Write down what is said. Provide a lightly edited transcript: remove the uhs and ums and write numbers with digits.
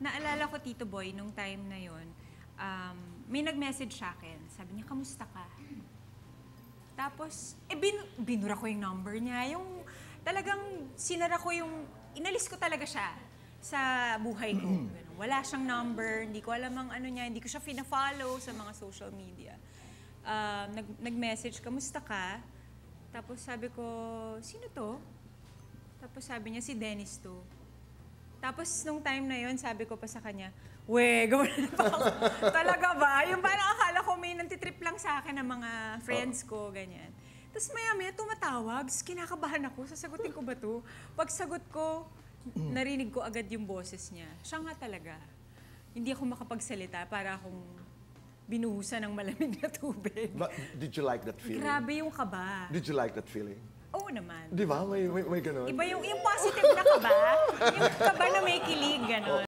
naalala ko, Tito Boy, nung time na yon, may nag-message sa akin. Sabi niya, kamusta ka? Tapos, binura ko yung number niya. Yung talagang sinara ko yung, inalis ko talaga siya sa buhay ko. Wala siyang number, hindi ko alam ang ano niya, hindi ko siya fina-follow sa mga social media. Nag-message, kamusta ka? Tapos sabi ko, sino to? Tapos sabi niya, si Dennis to. Tapos nung time na yon, sabi ko pa sa kanya, we, gawin na pa ako. Talaga ba? Yung parang akala ko may nantitrip lang sa akin ng mga friends ko, ganyan. Tapos maya-maya tumatawag, kinakabahan ako, sasagutin ko ba to? Pag sagot ko, narinig ko agad yung boses niya. Siya nga talaga. Hindi ako makapagsalita para akong binuhusan ng malamig na tubig. But did you like that feeling? Grabe yung kaba. Did you like that feeling? Oo naman. Di ba? May ganun. Iba yung positive na kaba. Yung kaba na may kilig, gano'n.